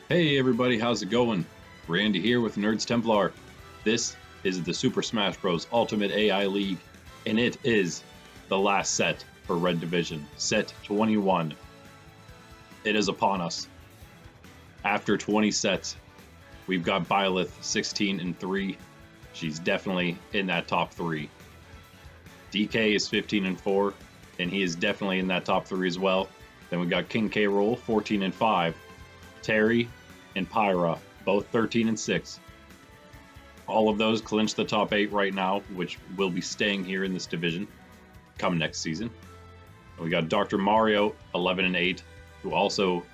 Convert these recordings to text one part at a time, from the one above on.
Hey everybody, how's it going? Randy here with Nerds Templar. This is the Super Smash Bros. Ultimate AI League, and it is the last set for Red Division, set 21. It is upon us. After 20 sets, we've got Byleth 16-3. She's definitely in that top 3. DK is 15-4, and he is definitely in that top 3 as well. Then we got King K Rool 14-5. Terry and Pyra, both 13-6. All of those clinch the top 8 right now, which will be staying here in this division come next season. And we got Dr. Mario, 11-8, who also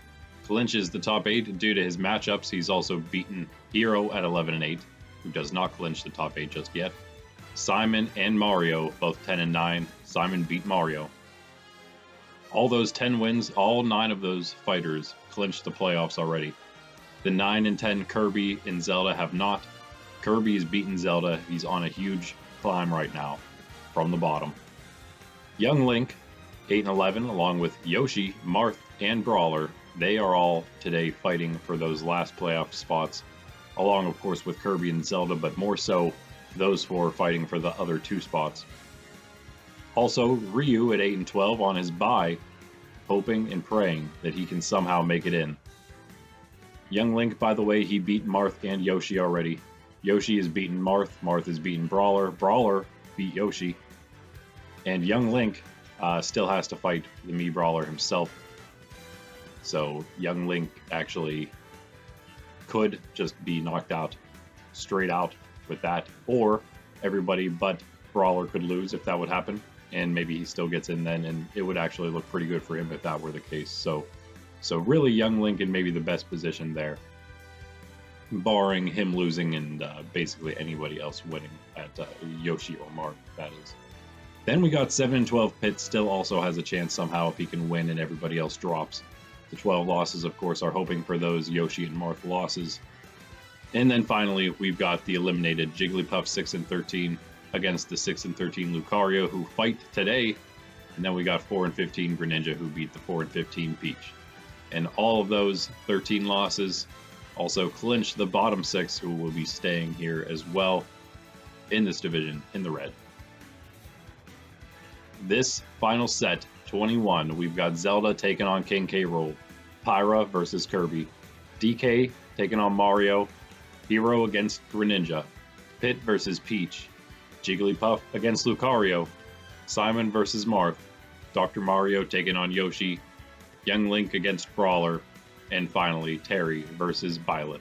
clinches the top 8 due to his matchups. He's also beaten Hero at 11-8, who does not clinch the top 8 just yet. Simon and Mario, both 10-9. Simon beat Mario. All those 10 wins, all 9 of those fighters clinched the playoffs already. The 9-10 Kirby and Zelda have not. Kirby has beaten Zelda. He's on a huge climb right now from the bottom. Young Link, 8-11, along with Yoshi, Marth, and Brawler. They are all today fighting for those last playoff spots, along, of course, with Kirby and Zelda, but more so those four fighting for the other 2 spots. Also, Ryu at 8-12 on his bye, hoping and praying that he can somehow make it in. Young Link, by the way, he beat Marth and Yoshi already. Yoshi has beaten Marth, Marth has beaten Brawler, Brawler beat Yoshi, and Young Link still has to fight the Mii Brawler himself. So Young Link actually could just be knocked out straight out with that, or everybody but Brawler could lose if that would happen. And maybe he still gets in then, and it would actually look pretty good for him if that were the case. So really, Young Link in maybe the best position there, barring him losing and basically anybody else winning at Yoshi or Marth, that is. Then we got 7-12 Pit, still also has a chance somehow if he can win and everybody else drops. The 12 losses, of course, are hoping for those Yoshi and Marth losses. And then finally, we've got the eliminated Jigglypuff 6-13. Against the 6-13 Lucario, who fight today, and then we got 4-15 Greninja, who beat the 4-15 Peach. And all of those 13 losses also clinch the bottom 6, who will be staying here as well in this division in the red. This final set, 21, we've got Zelda taking on King K Rool, Pyra versus Kirby, DK taking on Mario, Hero against Greninja, Pit versus Peach, Jigglypuff against Lucario, Simon versus Marth, Dr. Mario taking on Yoshi, Young Link against Brawler, and finally Terry versus Byleth.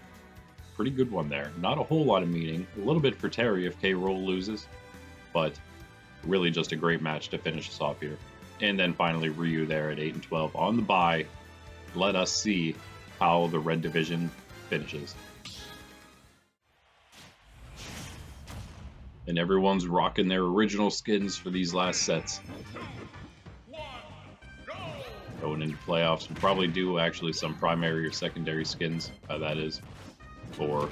Pretty good one there. Not a whole lot of meaning. A little bit for Terry if K Rool loses, but really just a great match to finish us off here. And then finally Ryu there at 8-12 on the bye. Let us see how the Red Division finishes. And everyone's rocking their original skins for these last sets. Going into playoffs, we'll probably do actually some primary or secondary skins, that is, for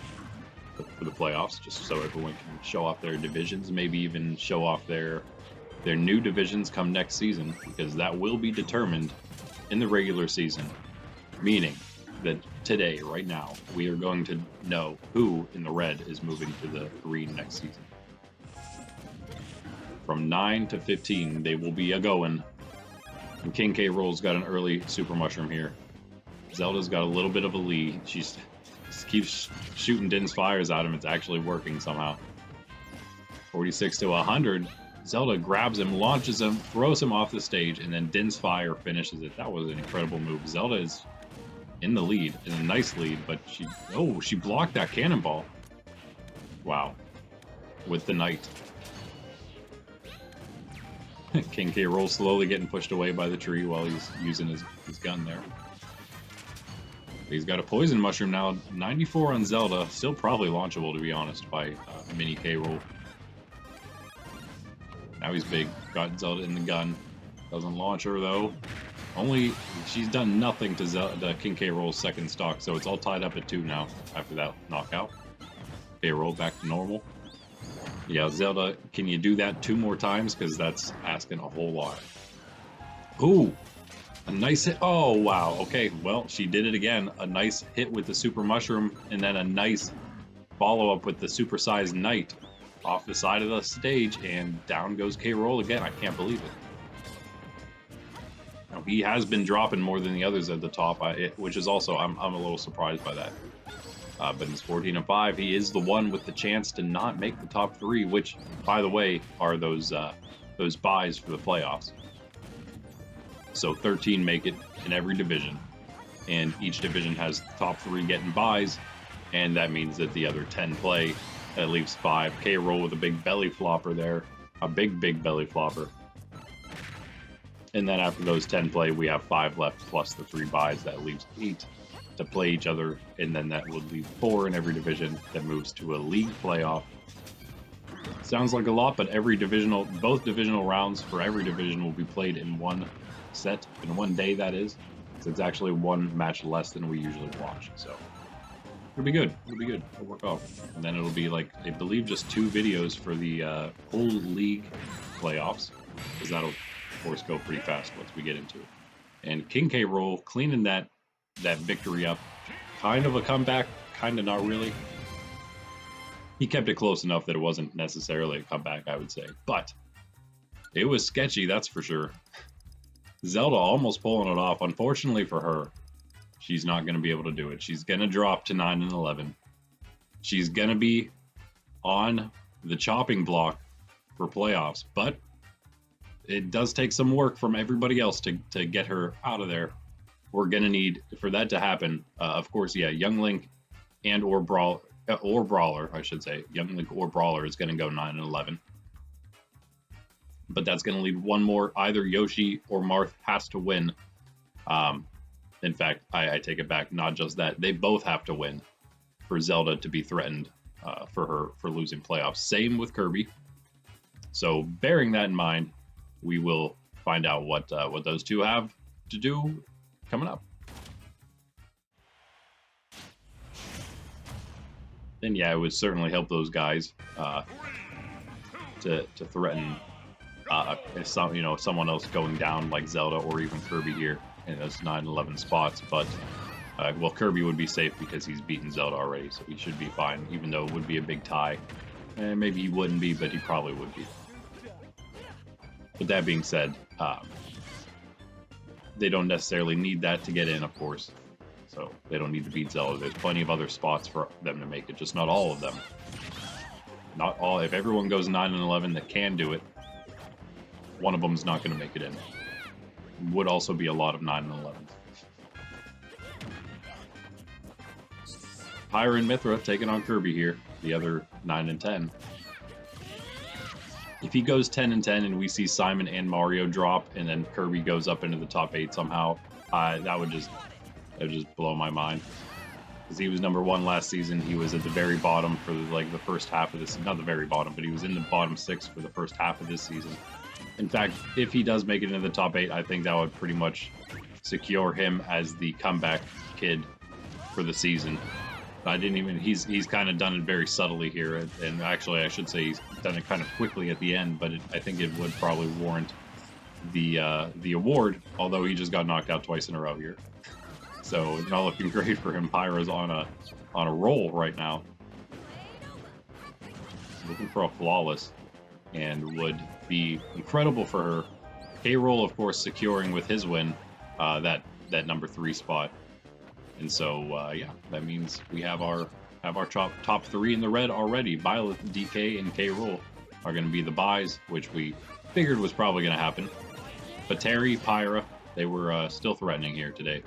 the playoffs, just so everyone can show off their divisions, maybe even show off their new divisions come next season, because that will be determined in the regular season, meaning that today, right now, we are going to know who in the red is moving to the green next season. From 9 to 15, they will be a-going. And King K Rool's got an early Super Mushroom here. Zelda's got a little bit of a lead. She keeps shooting Din's fires at him. It's actually working somehow. 46 to 100. Zelda grabs him, launches him, throws him off the stage, and then Din's fire finishes it. That was an incredible move. Zelda is in the lead, in a nice lead, but she blocked that cannonball. Wow. With the Knight. King K Rool slowly getting pushed away by the tree while he's using his gun there. He's got a poison mushroom now, 94 on Zelda, still probably launchable to be honest by mini K Rool. Now he's big, got Zelda in the gun, doesn't launch her though. She's done nothing to the King K Rool's second stock, so it's all tied up at 2 now after that knockout. K Rool back to normal. Yeah, Zelda, can you do that 2 more times? Because that's asking a whole lot. Ooh! A nice hit. Oh, wow. Okay, well, she did it again. A nice hit with the Super Mushroom, and then a nice follow-up with the Supersized Knight off the side of the stage, and down goes K Rool again. I can't believe it. Now, he has been dropping more than the others at the top, which is also, I'm a little surprised by that. But he's 14-5. He is the one with the chance to not make the top 3, which, by the way, are those buys for the playoffs. So 13 make it in every division, and each division has the top 3 getting buys, and that means that the other 10 play. That leaves 5. K Rool with a big belly flopper there, a big belly flopper. And then after those 10 play, we have 5 left plus the 3 buys. That leaves 8 to play each other, and then that would leave 4 in every division that moves to a league playoff. Sounds like a lot, but both divisional rounds for every division will be played in one set, in one day, that is. So it's actually one match less than we usually watch. So it'll be good. It'll be good. It'll work off. And then it'll be like, I believe, just 2 videos for the whole league playoffs, because that'll, of course, go pretty fast once we get into it. And King K Rool cleaning that victory up. Kind of a comeback, kind of not really. He kept it close enough that it wasn't necessarily a comeback, I would say. But it was sketchy, that's for sure. Zelda almost pulling it off. Unfortunately for her, she's not going to be able to do it. She's going to drop to 9-11. She's going to be on the chopping block for playoffs. But it does take some work from everybody else to get her out of there. We're going to need, for that to happen, of course, yeah, Young Link and or Brawler, I should say. Young Link or Brawler is going to go 9-11. But that's going to leave one more. Either Yoshi or Marth has to win. In fact, I take it back. Not just that. They both have to win for Zelda to be threatened for losing playoffs. Same with Kirby. So bearing that in mind, we will find out what those two have to do coming up. And yeah, it would certainly help those guys to threaten someone else going down like Zelda or even Kirby here in those 9-11 spots. But well, Kirby would be safe because he's beaten Zelda already, so he should be fine. Even though it would be a big tie, maybe he wouldn't be, but he probably would be. But that being said, they don't necessarily need that to get in, of course. So they don't need to beat Zelda. There's plenty of other spots for them to make it, just not all of them. Not all. If everyone goes 9-11 that can do it, one of them's not going to make it in. Would also be a lot of 9-11s. Pyra and Mithra taking on Kirby here, the other 9-10. If he goes 10-10 and we see Simon and Mario drop, and then Kirby goes up into the top 8 somehow, that would just blow my mind. Because he was number 1 last season. He was at the very bottom for like the first half of this. Not the very bottom, but he was in the bottom 6 for the first half of this season. In fact, if he does make it into the top 8, I think that would pretty much secure him as the comeback kid for the season. He's kind of done it very subtly here, and actually I should say he's done it kind of quickly at the end, but I think it would probably warrant the award, although he just got knocked out twice in a row here. So not looking great for him. Pyra's on a roll right now. Looking for a flawless, and would be incredible for her. K Rool, of course, securing with his win that number 3 spot. And so, yeah, that means we have our top 3 in the red already. Byleth, DK, and K Rool are going to be the buys, which we figured was probably going to happen. But Terry, Pyra, they were still threatening here today.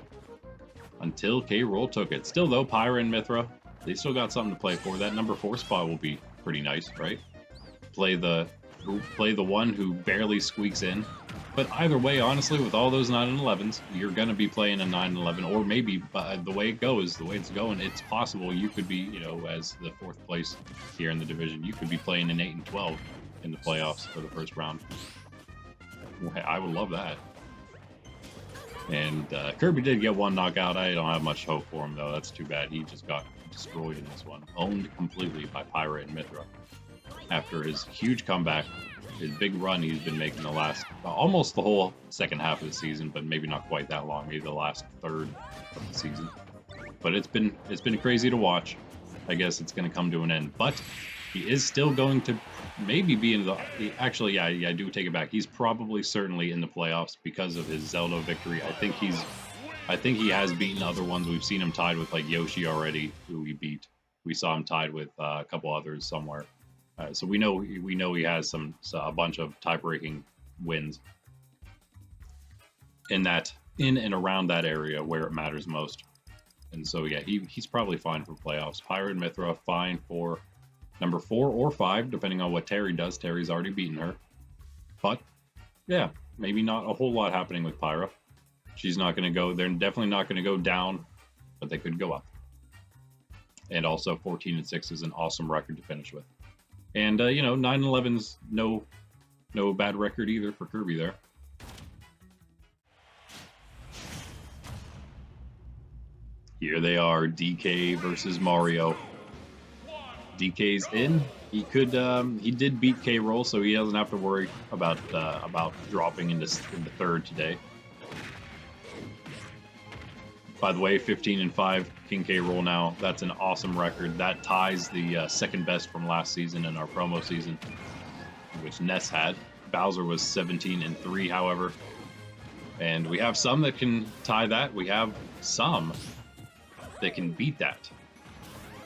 Until K Rool took it. Still, though, Pyra and Mithra, they still got something to play for. That number 4 spot will be pretty nice, right? Play the one who barely squeaks in. But either way, honestly, with all those 9-11s, you're going to be playing a 9-11, or maybe the way it's going, it's possible you could be, as the 4th place here in the division, you could be playing an 8-12 in the playoffs for the first round. I would love that. And Kirby did get 1 knockout. I don't have much hope for him, though. That's too bad. He just got destroyed in this one. Owned completely by Pyra and Mithra after his huge comeback his big run he's been making the last almost the whole second half of the season, but maybe not quite that long, maybe the last third of the season. But it's been crazy to watch. I guess it's going to come to an end, but he is still going to maybe be in the. Actually, yeah, I do take it back. He's probably certainly in the playoffs because of his Zelda victory. I think he has beaten other ones. We've seen him tied with like Yoshi already, who he beat. We saw him tied with a couple others somewhere. So we know he has a bunch of tie-breaking wins in and around that area where it matters most. And so yeah, he's probably fine for playoffs. Pyra and Mythra fine for number 4 or 5, depending on what Terry does. Terry's already beaten her. But yeah, maybe not a whole lot happening with Pyra. She's not going to go. They're definitely not going to go down, but they could go up. And also 14-6 is an awesome record to finish with. And 9-11's no bad record either for Kirby there. Here they are, DK versus Mario. DK's in. He did beat K Rool, so he doesn't have to worry about dropping into the third today. By the way, 15-5 King K Rool now. That's an awesome record. That ties the second best from last season in our promo season, which Ness had. Bowser was 17-3, however. And we have some that can tie that. We have some that can beat that.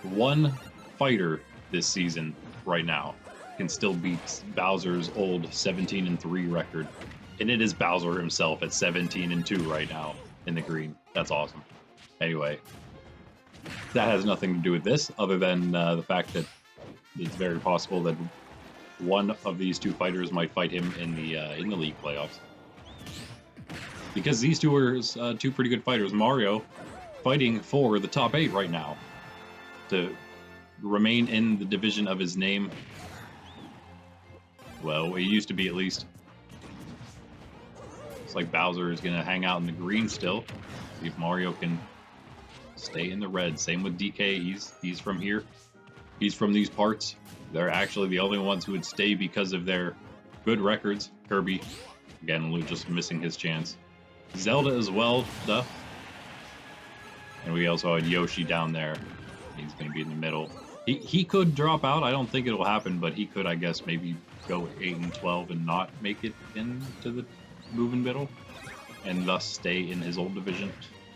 One fighter this season right now can still beat Bowser's old 17-3 record. And it is Bowser himself at 17-2 right now in the green. That's awesome. Anyway, that has nothing to do with this other than the fact that it's very possible that one of these two fighters might fight him in the league playoffs. Because these two are two pretty good fighters. Mario fighting for the top 8 right now to remain in the division of his name. Well, he used to be, at least. It's like Bowser is going to hang out in the green still. See if Mario can stay in the red. Same with DK. He's from here. He's from these parts. They're actually the only ones who would stay because of their good records. Kirby, again, just missing his chance. Zelda as well, duh. And we also had Yoshi down there. He's going to be in the middle. He could drop out. I don't think it'll happen, but he could, I guess, maybe go 8-12 and not make it into the moving middle, and thus stay in his old division.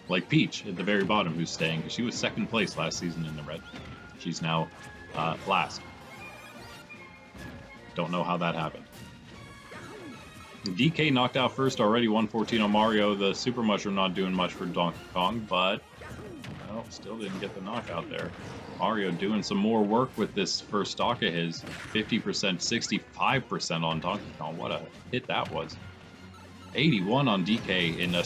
Like Peach at the very bottom, who's staying. She was second place last season in the red. She's now last. Don't know how that happened. DK knocked out first already, 114 on Mario. The Super Mushroom not doing much for Donkey Kong, but well, still didn't get the knockout there. Mario doing some more work with this first stock of his. 50%, 65% on Donkey Kong. What a hit that was. 81 on DK in a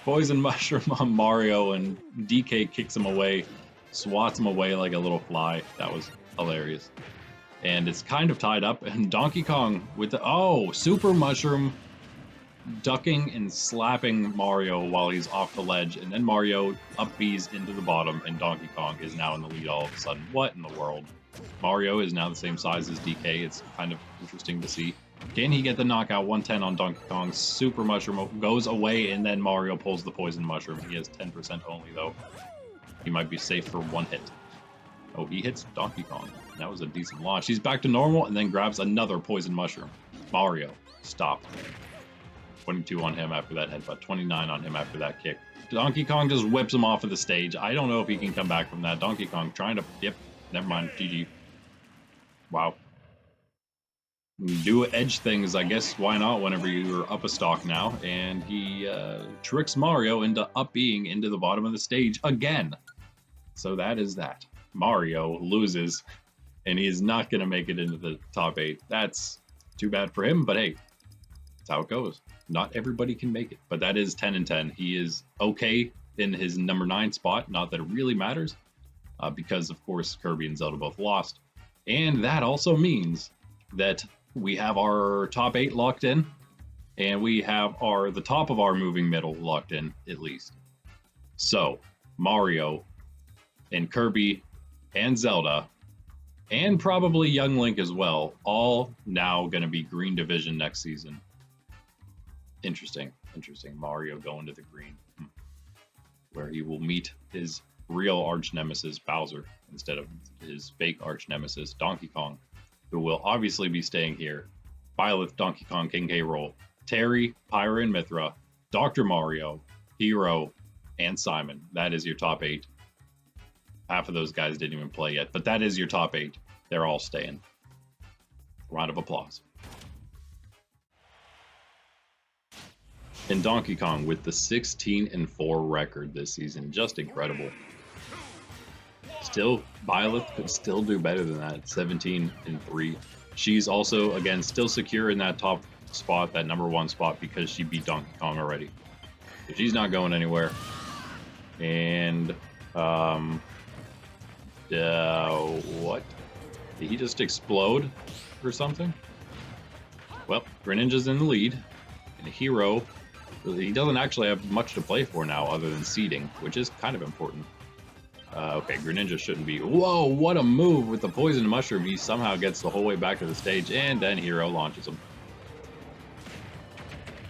Poison Mushroom on Mario, and DK kicks him away, swats him away like a little fly. That was hilarious. And it's kind of tied up, and Donkey Kong with the Super Mushroom ducking and slapping Mario while he's off the ledge, and then Mario up B's into the bottom, and Donkey Kong is now in the lead all of a sudden. What in the world? Mario is now the same size as DK. It's kind of interesting to see. Can he get the knockout? 110 on Donkey Kong. Super Mushroom goes away, and then Mario pulls the Poison Mushroom. He has 10% only, though. He might be safe for one hit. Oh, he hits Donkey Kong. That was a decent launch. He's back to normal, and then grabs another Poison Mushroom. Mario, stop. 22 on him after that headbutt. 29 on him after that kick. Donkey Kong just whips him off of the stage. I don't know if he can come back from that. Donkey Kong trying to... Yep, never mind. GG. Wow. Do edge things, I guess. Why not whenever you're up a stock now? And he tricks Mario into up-being into the bottom of the stage again. So that is that. Mario loses, and he is not going to make it into the top 8. That's too bad for him, but hey, that's how it goes. Not everybody can make it, but that is 10-10. He is okay in his number 9 spot. Not that it really matters, because of course Kirby and Zelda both lost. And that also means that we have our top 8 locked in, and we have the top of our moving middle locked in, at least. So Mario and Kirby and Zelda and probably Young Link as well, all now going to be Green Division next season. Interesting. Mario going to the green, where he will meet his real arch nemesis Bowser instead of his fake arch nemesis Donkey Kong, who will obviously be staying here. Byleth, Donkey Kong, King K Rool, Terry, Pyra, and Mythra, Dr. Mario, Hero, and Simon. That is your top 8. Half of those guys didn't even play yet, but that is your top 8. They're all staying. Round of applause. And Donkey Kong with the 16-4 record this season. Just incredible. Still, Byleth could still do better than that. 17-3. She's also, again, still secure in that top spot, that number 1 spot, because she beat Donkey Kong already. So she's not going anywhere. And, what? Did he just explode or something? Well, Greninja's in the lead. And Hero, he doesn't actually have much to play for now other than seeding, which is kind of important. Okay, Greninja shouldn't be... Whoa, what a move with the Poison Mushroom. He somehow gets the whole way back to the stage, and then Hero launches him.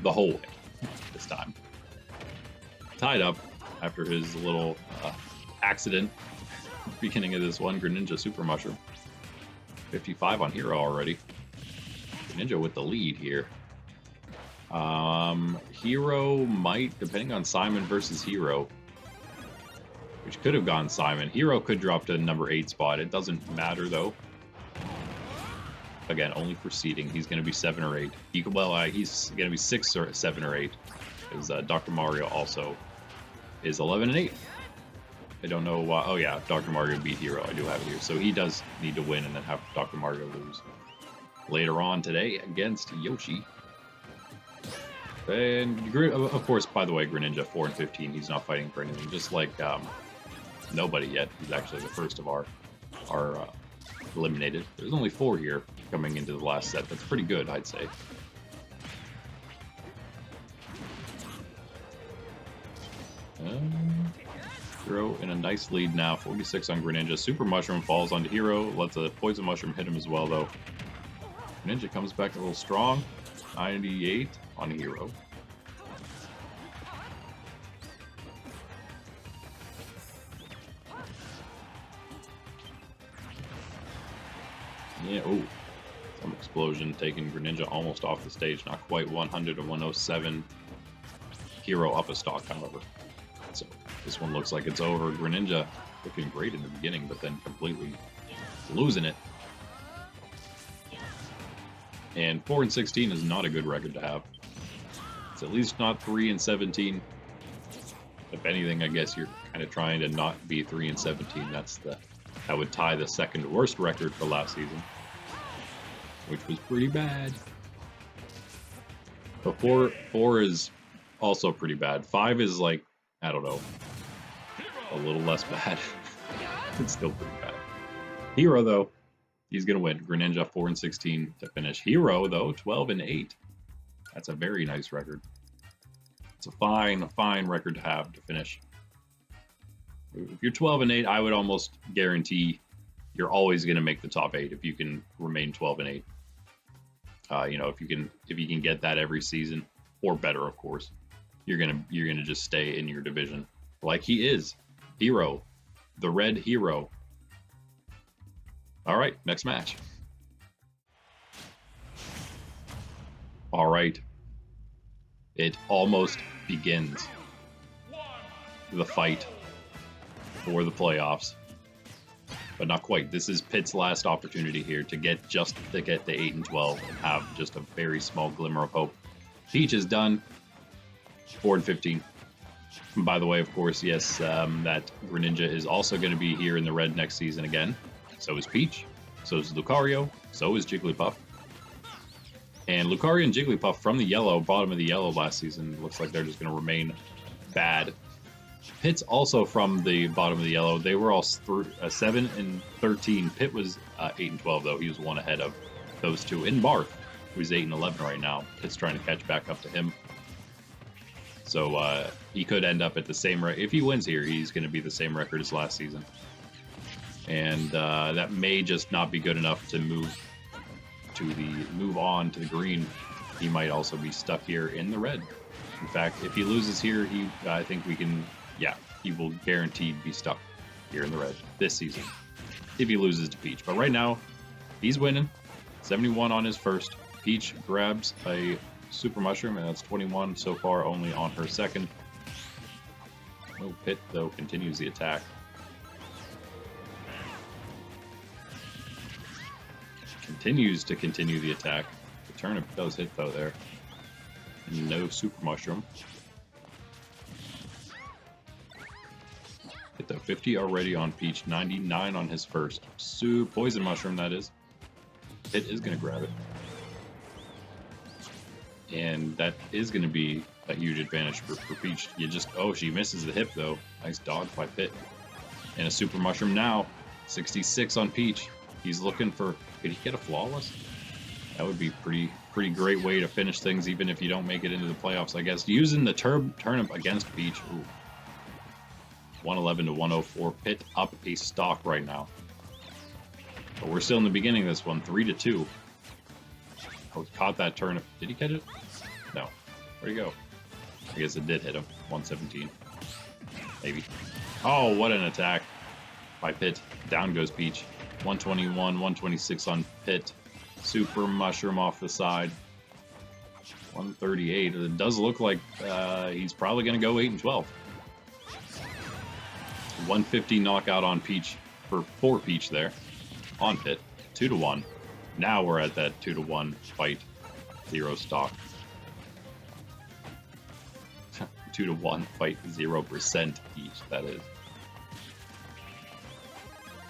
The whole way, this time. Tied up after his little accident beginning of this one. Greninja Super Mushroom. 55 on Hero already. Greninja with the lead here. Hero might, depending on Simon versus Hero, which could have gone Simon. Hero could drop to the number 8 spot. It doesn't matter, though. Again, only for seeding. He's going to be 7 or 8. He's going to be 6 or 7 or 8. Because Dr. Mario also is 11 and 8. I don't know why. Oh, yeah, Dr. Mario beat Hero. I do have it here. So he does need to win and then have Dr. Mario lose. Later on today against Yoshi. And, of course, by the way, Greninja 4 and 15. He's not fighting for anything. Just like nobody yet. He's actually the first of our eliminated. There's only 4 here coming into the last set. That's pretty good, I'd say. Hero in a nice lead now. 46 on Greninja. Super Mushroom falls onto Hero. Lets the Poison Mushroom hit him as well, though. Greninja comes back a little strong. 98 on Hero. Yeah, oh, some explosion taking Greninja almost off the stage. Not quite 100 to 107. Hero up a stock, however. So this one looks like it's over. Greninja looking great in the beginning, but then completely losing it. And 4 and 16 is not a good record to have. It's at least not 3 and 17. If anything, I guess you're kind of trying to not be 3 and 17. That would tie the second worst record for last season, which was pretty bad. But 4 is also pretty bad. 5 is like, I don't know, a little less bad. It's still pretty bad. Hero, though, he's going to win. Greninja 4 and 16 to finish. Hero, though, 12 and 8. That's a very nice record. It's a fine record to have to finish. If you're 12 and 8, I would almost guarantee you're always going to make the top 8 if you can remain 12 and 8. You know, if you can get that every season, or better, of course, you're gonna just stay in your division like he is. Hero, the red Hero. All right, next match. All right, it almost begins. The fight for the playoffs, but not quite. This is Pitt's last opportunity here to get the 8 and 12 and have just a very small glimmer of hope. Peach is done. 4 and 15. And by the way, of course, yes, that Greninja is also going to be here in the red next season again. So is Peach. So is Lucario. So is Jigglypuff. And Lucario and Jigglypuff from the yellow, bottom of the yellow last season, looks like they're just going to remain bad. Pitt's also from the bottom of the yellow. They were all 7 and 13. Pitt was 8 and 12, though. He was one ahead of those two. In Marth, who's 8 and 11 right now. Pitt's trying to catch back up to him. So he could end up at the same record. If he wins here, he's going to be the same record as last season. and that may just not be good enough to move on to the green. He might also be stuck here in the red. In fact, if he loses here, I think we can, yeah, he will guaranteed be stuck here in the red this season if he loses to Peach. But right now, he's winning. 71 on his first. Peach grabs a Super Mushroom, and that's 21 so far, only on her second. No Pit, though, continues the attack. Continues to continue the attack. The turnip does hit, though, there. No Super Mushroom. Hit the 50 already on Peach, 99 on his first. Poison Mushroom, that is. Pit is going to grab it. And that is going to be a huge advantage for Peach. Oh, she misses the hip, though. Nice dodge by Pit. And a Super Mushroom now. 66 on Peach. He's looking for... Could he get a flawless? That would be pretty great way to finish things, even if you don't make it into the playoffs, I guess. Using the turnip against Peach. Ooh. 111 to 104. Pit up a stock right now. But we're still in the beginning of this one. 3-2. Oh, caught that turnip. Did he catch it? No. Where'd he go? I guess it did hit him. 117. Maybe. Oh, what an attack by Pit. Down goes Peach. 121, 126 on Pit. Super Mushroom off the side. 138. It does look like he's probably going to go 8-12. 150 knockout on Peach for Peach there. On Pit. 2-1. Now we're at that 2-1 fight. 0 stock. 2-1 fight. 0% each, that is.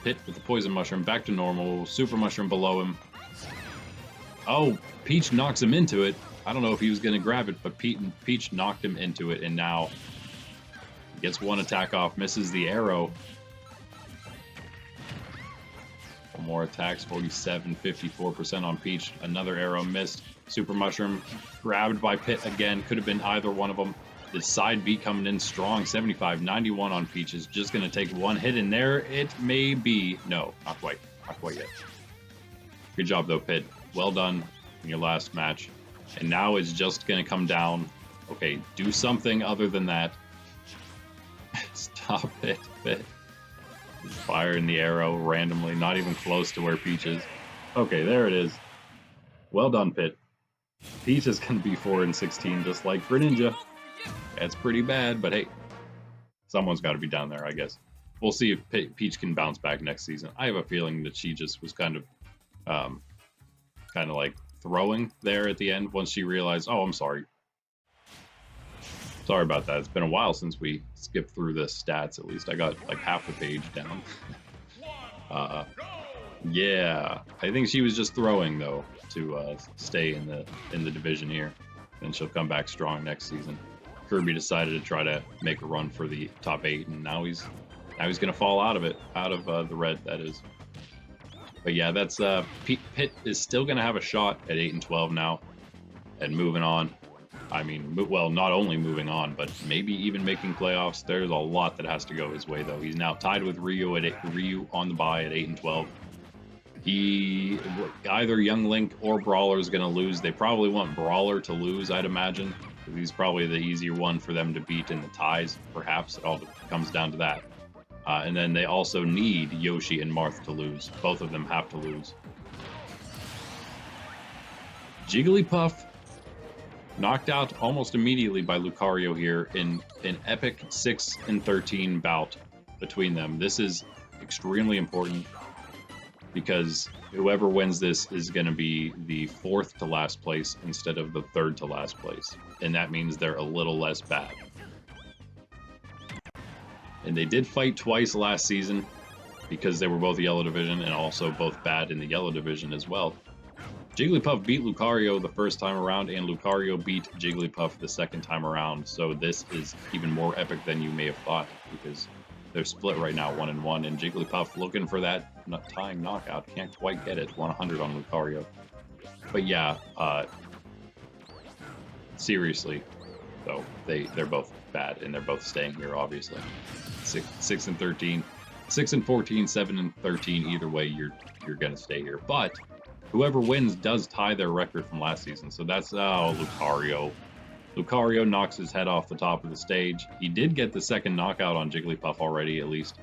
Pit with the Poison Mushroom back to normal. Super Mushroom below him. Oh, Peach knocks him into it. I don't know if he was going to grab it, but Peach knocked him into it, and now gets one attack off, misses the arrow. One more attacks, 47, 54% on Peach. Another arrow missed. Super Mushroom grabbed by Pit again. Could have been either one of them. The side B coming in strong, 75, 91 on Peach. Is just going to take one hit in there. It may be. No, not quite. Not quite yet. Good job, though, Pit. Well done in your last match. And now it's just going to come down. Okay, do something other than that. Stop it, Pit. Just firing the arrow randomly, not even close to where Peach is. Okay, there it is. Well done, Pit. Peach is going to be 4-16, just like Greninja. That's pretty bad, but hey, someone's got to be down there, I guess. We'll see if Peach can bounce back next season. I have a feeling that she just was kind of like throwing there at the end once she realized, oh, I'm sorry. Sorry about that. It's been a while since we skipped through the stats, at least. I got like half the page down. Yeah, I think she was just throwing, though, to stay in the division here. And she'll come back strong next season. Kirby decided to try to make a run for the top 8, and now he's going to fall out of it, out of the red, that is. But yeah, that's Pit is still going to have a shot at 8-12 now, and moving on. I mean, well, not only moving on, but maybe even making playoffs. There's a lot that has to go his way, though. He's now tied with Ryu on the bye at 8-12. Either Young Link or Brawler is going to lose. They probably want Brawler to lose, I'd imagine. He's probably the easier one for them to beat in the ties, perhaps. It all comes down to that. And then they also need Yoshi and Marth to lose. Both of them have to lose. Jigglypuff knocked out almost immediately by Lucario here in an epic 6-13 bout between them. This is extremely important because whoever wins this is going to be the 4th to last place instead of the 3rd to last place. And that means they're a little less bad. And they did fight twice last season because they were both Yellow Division and also both bad in the Yellow Division as well. Jigglypuff beat Lucario the first time around, and Lucario beat Jigglypuff the second time around. So this is even more epic than you may have thought, because they're split right now 1-1, and Jigglypuff looking for that tying knockout. Can't quite get it. 100 on Lucario. But yeah, seriously, though, they're both bad, and they're both staying here, obviously. 6-13. 6 and 14, 7 and 13. Either way, you're gonna stay here. But whoever wins does tie their record from last season. So that's Lucario. Lucario knocks his head off the top of the stage. He did get the second knockout on Jigglypuff already, at least.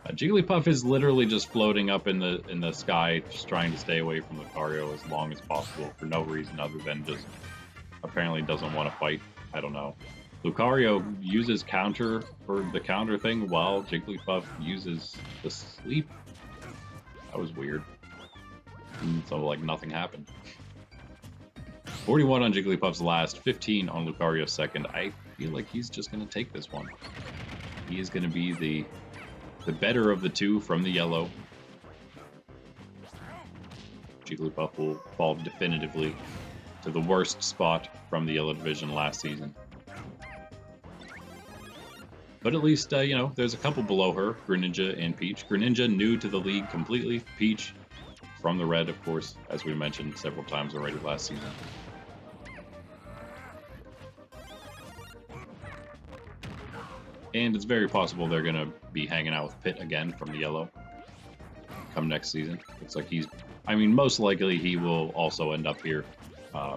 Jigglypuff is literally just floating up in the sky, just trying to stay away from Lucario as long as possible for no reason other than just apparently doesn't want to fight. I don't know. Lucario uses counter for the counter thing while Jigglypuff uses the sleep. That was weird. And so like nothing happened. 41 on Jigglypuff's last, 15 on Lucario's second. I feel like he's just going to take this one. He is going to be the better of the two from the yellow. Jigglypuff will fall definitively to the worst spot from the yellow division last season. But at least, you know, there's a couple below her, Greninja and Peach. Greninja new to the league completely. Peach from the red, of course, as we mentioned several times already last season. And it's very possible they're going to be hanging out with Pit again from the yellow come next season. Looks like he's... I mean, most likely he will also end up here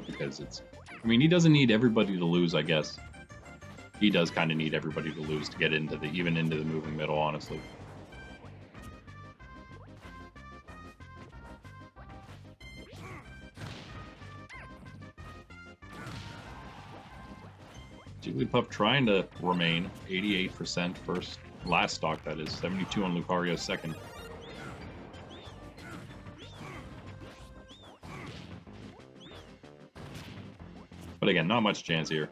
because it's... I mean, he doesn't need everybody to lose, I guess. He does kind of need everybody to lose to get into the... even into the moving middle, honestly. Jigglypuff trying to remain 88% first, last stock that is, 72 on Lucario's second. But again, not much chance here.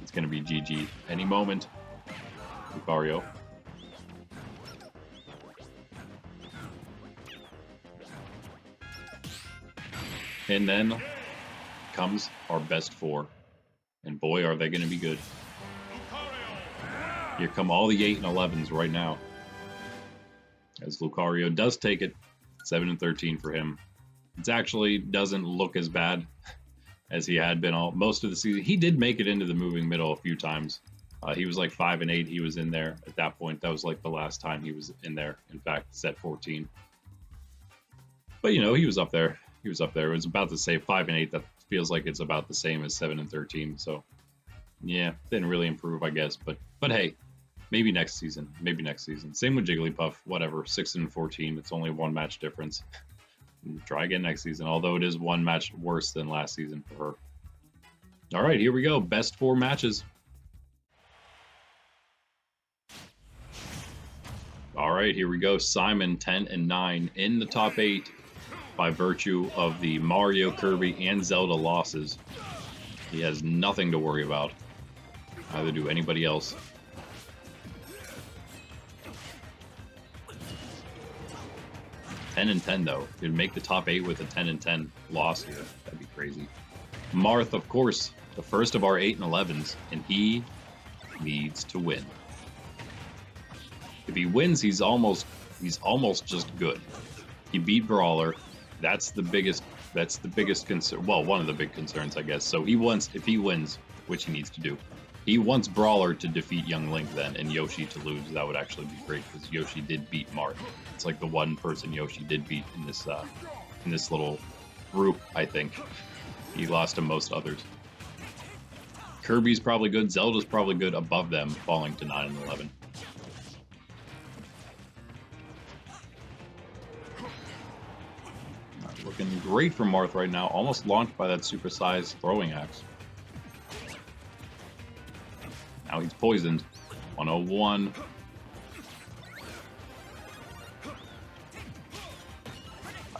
It's going to be GG any moment. Lucario. And then comes our best four. And boy, are they going to be good. Here come all the 8 and 11s right now. As Lucario does take it, 7 and 13 for him. It actually doesn't look as bad as he had been most of the season. He did make it into the moving middle a few times. He was like 5 and 8. He was in there at that point. That was like the last time he was in there. In fact, set 14. But you know, he was up there. He was up there. It was about to say 5 and 8. That feels like it's about the same as 7 and 13. So yeah, didn't really improve, I guess. But hey, maybe next season. Maybe next season. Same with Jigglypuff. Whatever. 6 and 14. It's only 1 match difference. Try again next season. Although it is 1 match worse than last season for her. All right, here we go. Best 4 matches. All right, here we go. Simon 10 and 9 in the top 8. By virtue of the Mario, Kirby, and Zelda losses. He has nothing to worry about. Neither do anybody else. $10 and 10 though. Could make the top 8 with a 10 and 10 loss here. That'd be crazy. Marth, of course, the first of our 8 and 11s, and he needs to win. If he wins, he's almost just good. He beat Brawler. That's the biggest concern. Well, one of the big concerns, I guess. So if he wins, which he needs to do, he wants Brawler to defeat Young Link then, and Yoshi to lose. That would actually be great because Yoshi did beat Marth. It's like the one person Yoshi did beat in this little group. I think he lost to most others. Kirby's probably good. Zelda's probably good above them, falling to 9 and 11. Looking great for Marth right now, almost launched by that supersized throwing axe. Now he's poisoned. 101.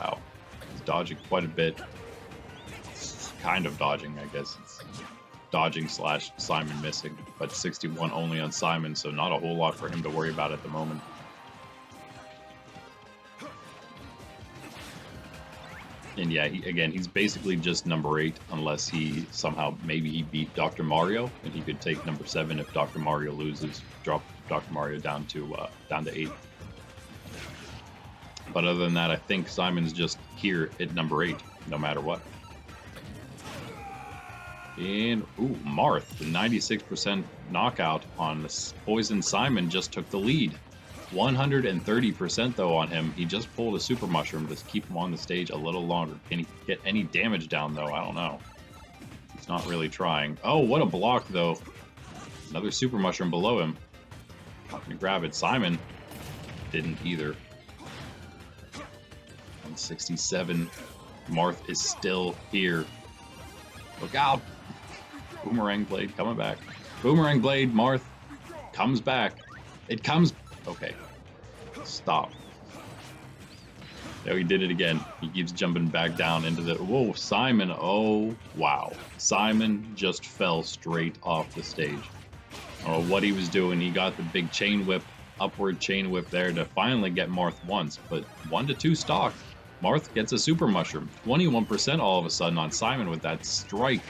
Wow. He's dodging quite a bit. It's kind of dodging, I guess. It's dodging / Simon missing, but 61 only on Simon, so not a whole lot for him to worry about at the moment. And yeah, he's basically just number 8, unless he somehow, maybe he beat Dr. Mario, and he could take number 7 if Dr. Mario loses, drop Dr. Mario down to 8. But other than that, I think Simon's just here at number 8, no matter what. And, ooh, Marth, the 96% knockout on this Poison Simon just took the lead. 130% though on him. He just pulled a Super Mushroom to keep him on the stage a little longer. Can he get any damage down though? I don't know. He's not really trying. Oh, what a block though. Another Super Mushroom below him. Not gonna grab it. Simon didn't either. 167. Marth is still here. Look out! Boomerang Blade coming back. Boomerang Blade, Marth comes back. It comes... Okay. Stop. There, he did it again. He keeps jumping back down into the... Whoa, Simon. Oh, wow. Simon just fell straight off the stage. I don't know what he was doing. He got the big chain whip, upward chain whip there to finally get Marth once. But 1 to 2 stock. Marth gets a Super Mushroom. 21% all of a sudden on Simon with that strike.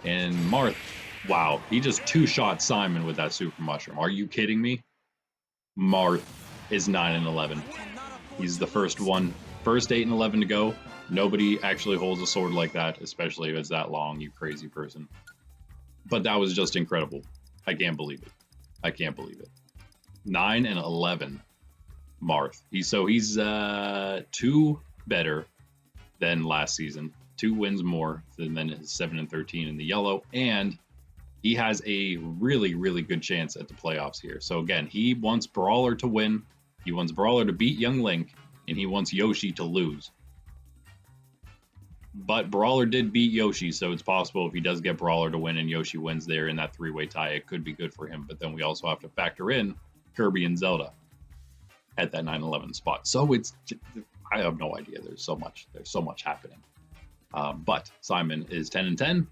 And Marth, wow, he just two-shot Simon with that Super Mushroom. Are you kidding me? Marth is 9 and 11. He's the first one. First 8 and 11 to go. Nobody actually holds a sword like that, especially if it's that long, you crazy person. But that was just incredible. I can't believe it. I can't believe it. 9 and 11. Marth. He's 2 better than last season. 2 wins more than his 7 and 13 in the yellow, and he has a really, really good chance at the playoffs here. So again, he wants Brawler to win, he wants Brawler to beat Young Link, and he wants Yoshi to lose. But Brawler did beat Yoshi, so it's possible if he does get Brawler to win and Yoshi wins there in that 3-way tie, it could be good for him. But then we also have to factor in Kirby and Zelda at that 9-11 spot. So it's... I have no idea. There's so much happening. But Simon is 10 and 10,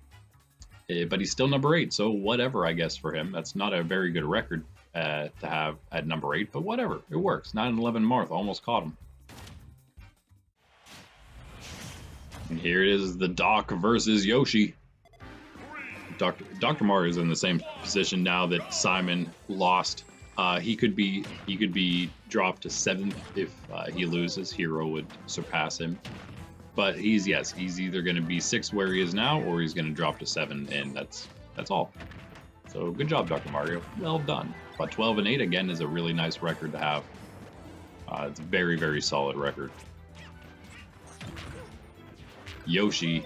but he's still number 8. So whatever, I guess, for him. That's not a very good record to have at number 8, but whatever. It works. 9 and 11 Marth almost caught him. And here it is, the Doc versus Yoshi. Dr. Mario is in the same position now that Simon lost. He could be dropped to 7th if he loses. Hero would surpass him, but he's either going to be 6th where he is now, or he's going to drop to 7, and that's all. So good job, Dr. Mario. Well done. But 12 and 8 again is a really nice record to have. It's a very, very solid record. Yoshi,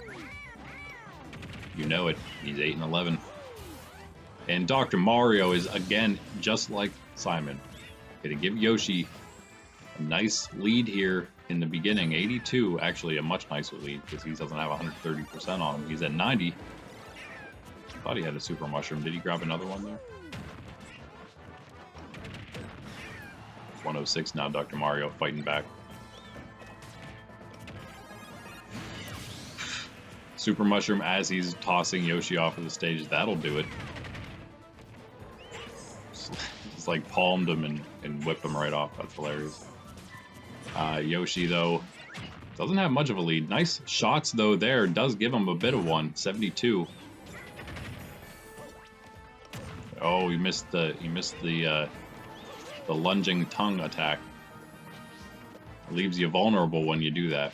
you know it. He's 8 and 11. And Dr. Mario is, again, just like Simon. Going to give Yoshi a nice lead here in the beginning. 82, actually a much nicer lead because he doesn't have 130% on him. He's at 90. I thought he had a Super Mushroom. Did he grab another one there? 106 now, Dr. Mario fighting back. Super Mushroom as he's tossing Yoshi off of the stage. That'll do it. Just like palmed him and whipped him right off. That's hilarious. Yoshi, though, doesn't have much of a lead. Nice shots, though, there. Does give him a bit of one. 72. Oh, he missed the lunging tongue attack. It leaves you vulnerable when you do that.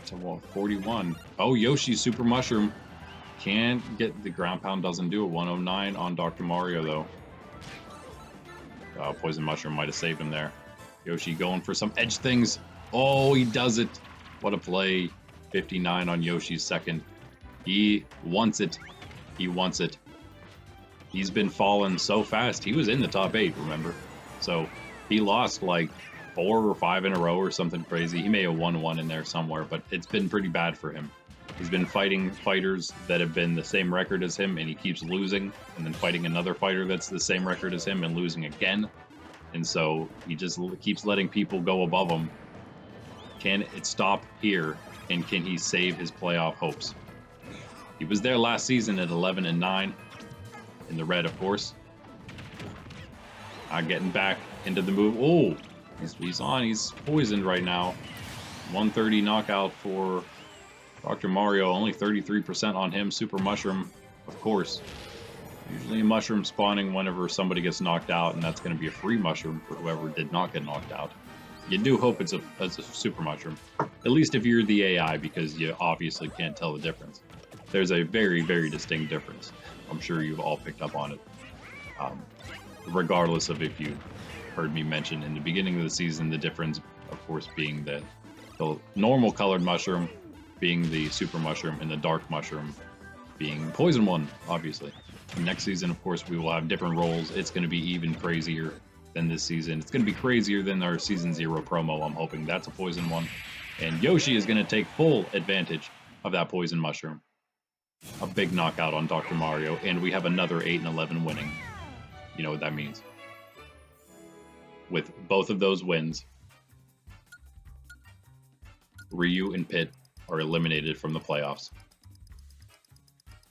To 41. Oh, Yoshi Super Mushroom can't get the ground pound. Doesn't do it. 109 on Dr. Mario though. Poison Mushroom might have saved him there. Yoshi going for some edge things. Oh, he does it. What a play. 59 on Yoshi's second. He wants it. He wants it. He's been falling so fast. He was in the top 8, remember? So he lost like 4 or 5 in a row or something crazy. He may have won one in there somewhere, but it's been pretty bad for him. He's been fighting fighters that have been the same record as him, and he keeps losing, and then fighting another fighter that's the same record as him and losing again. And so he just keeps letting people go above him. Can it stop here, and can he save his playoff hopes? He was there last season at 11 and 9 in the red, of course. Getting back into the move. Oh, he's poisoned right now. 130 knockout for Dr. Mario, only 33% on him. Super Mushroom, of course. Usually a mushroom spawning whenever somebody gets knocked out, and that's going to be a free mushroom for whoever did not get knocked out. You do hope it's a super mushroom, at least if you're the AI, because you obviously can't tell the difference. There's a very, very distinct difference. I'm sure you've all picked up on it. Regardless of if you heard me mention in the beginning of the season, the difference, of course, being the normal colored mushroom being the super mushroom and the dark mushroom being poison one, obviously. Next season, of course, we will have different roles. It's going to be even crazier than this season. It's going to be crazier than our Season 0 promo. I'm hoping that's a poison one. And Yoshi is going to take full advantage of that poison mushroom. A big knockout on Dr. Mario, and we have another 8 and 11 winning. You know what that means. With both of those wins, Ryu and Pit are eliminated from the playoffs.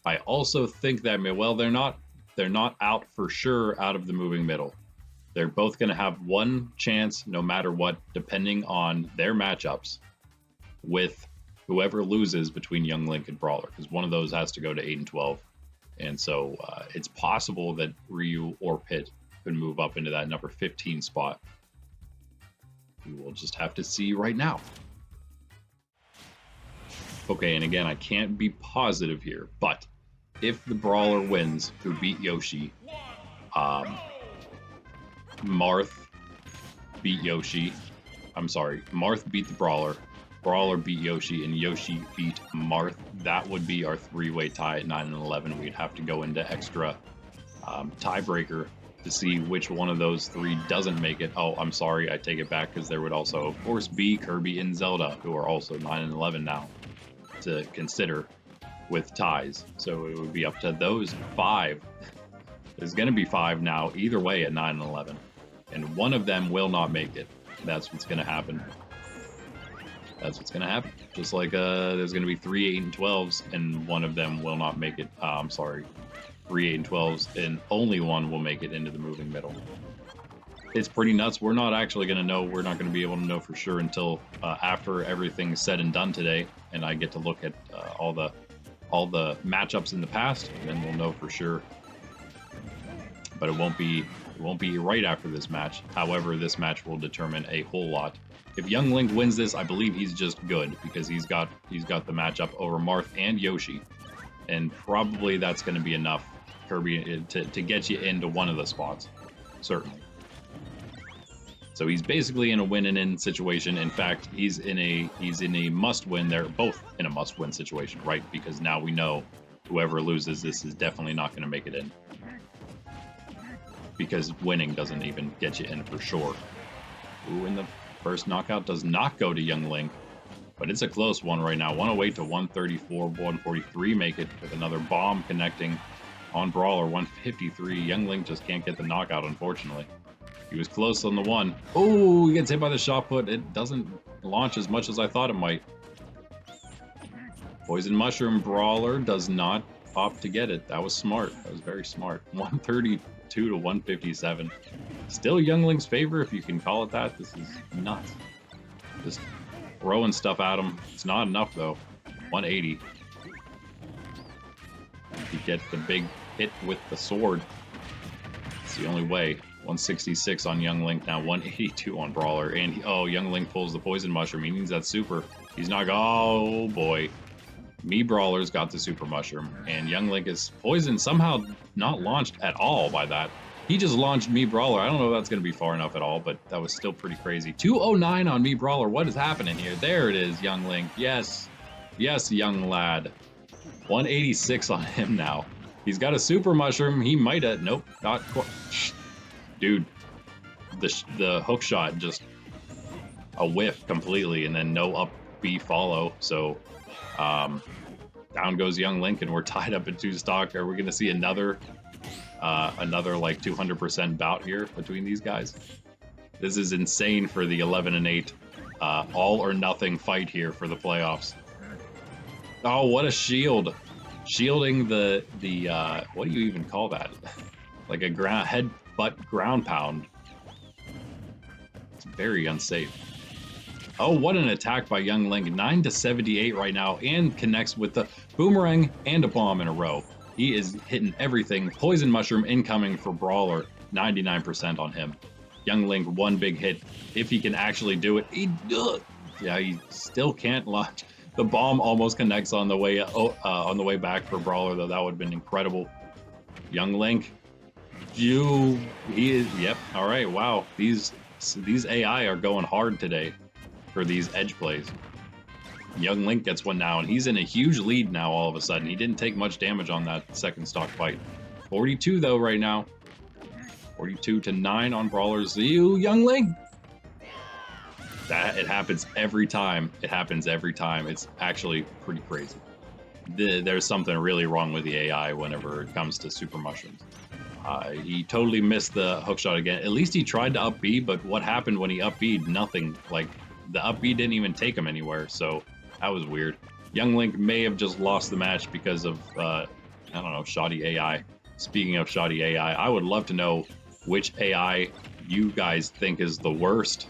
I also think that, well, they're not out for sure out of the moving middle. They're both going to have one chance no matter what, depending on their matchups with whoever loses between Young Link and Brawler, because one of those has to go to 8 and 12. And so it's possible that Ryu or Pit could move up into that number 15 spot. We will just have to see right now. Okay, and again, I can't be positive here, but if the Brawler wins, who beat Yoshi, Marth beat Yoshi. I'm sorry, Marth beat the Brawler. Brawler beat Yoshi, and Yoshi beat Marth. That would be our three-way tie at 9 and 11. We'd have to go into extra tiebreaker to see which one of those three doesn't make it. Oh, I'm sorry, I take it back, because there would also, of course, be Kirby and Zelda, who are also 9 and 11 now, to consider with ties. So it would be up to those 5. There's going to be 5 now, either way at 9 and 11. And one of them will not make it. That's what's going to happen. That's what's going to happen. Just like there's going to be 3 8 and 12s, and one of them will not make it. I'm sorry, 3 8 and 12s, and only one will make it into the moving middle. It's pretty nuts. We're not actually going to know. We're not going to be able to know for sure until after everything's said and done today, and I get to look at all the matchups in the past, and then we'll know for sure. But it won't be right after this match. However, this match will determine a whole lot. If Young Link wins this, I believe he's just good, because he's got the matchup over Marth and Yoshi, and probably that's going to be enough, Kirby, to get you into one of the spots, certainly. So he's basically in a win-and-in situation. In fact, he's in a must-win. They're both in a must-win situation, right? Because now we know whoever loses this is definitely not going to make it in, because winning doesn't even get you in for sure. Ooh, and the first knockout does not go to Young Link, but it's a close one right now. 108 to 134, 143 make it, with another bomb connecting on Brawler. 153. Young Link just can't get the knockout, unfortunately. He was close on the one. Oh, he gets hit by the shot put. It doesn't launch as much as I thought it might. Poison Mushroom Brawler does not opt to get it. That was smart. That was very smart. 132 to 157. Still Young Link's favor, if you can call it that. This is nuts. Just throwing stuff at him. It's not enough, though. 180. He gets the big hit with the sword. It's the only way. 166 on Young Link, now 182 on Brawler, and Young Link pulls the Poison Mushroom. He needs that super. He's not. Oh boy, Brawler's got the Super Mushroom, and Young Link is poisoned. Somehow not launched at all by that. He just launched Brawler. I don't know if that's going to be far enough at all, but that was still pretty crazy. 209 on Brawler. What is happening here? There it is, Young Link. Yes, young lad. 186 on him now. He's got a Super Mushroom. He might have. Nope, not quite. Dude, the hook shot, just a whiff completely, and then no up B follow. So down goes Young Link, and we're tied up at 2 stock. Are we going to see another like 200% bout here between these guys? This is insane for the 11 and 8 all or nothing fight here for the playoffs. Oh, what a shield! Shielding the what do you even call that? Like a headbutt ground pound. It's very unsafe. Oh, what an attack by Young Link. 9 to 78 right now, and connects with the boomerang and a bomb in a row. He is hitting everything. Poison Mushroom incoming for Brawler. 99% on him. Young Link, one big hit. If he can actually do it, he still can't launch. The bomb almost connects on the way back for Brawler, though. That would have been incredible. Young Link, yep. All right, wow. These AI are going hard today for these edge plays. Young Link gets one now, and he's in a huge lead now all of a sudden. He didn't take much damage on that second stock fight. 42 though right now. 42-9 on Brawler's Young Link. It happens every time. It happens every time. It's actually pretty crazy. There's something really wrong with the AI whenever it comes to Super Mushrooms. He totally missed the hookshot again. At least he tried to up B, but what happened when he up B'd? Nothing. Like, the up B didn't even take him anywhere, so that was weird. Young Link may have just lost the match because of, I don't know, shoddy AI. Speaking of shoddy AI, I would love to know which AI you guys think is the worst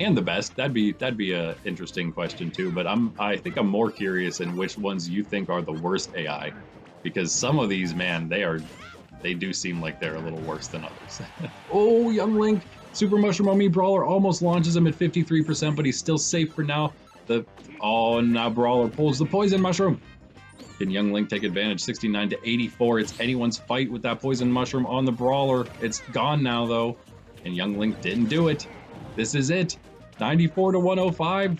and the best. That'd be a interesting question too, but I think I'm more curious in which ones you think are the worst AI, because some of these, man, they do seem like they're a little worse than others. Oh, Young Link, Super Mushroom on me. Brawler almost launches him at 53%, but he's still safe for now. Now Brawler pulls the Poison Mushroom. Can Young Link take advantage? 69-84. It's anyone's fight with that Poison Mushroom on the Brawler. It's gone now, though, and Young Link didn't do it. This is it. 94-105.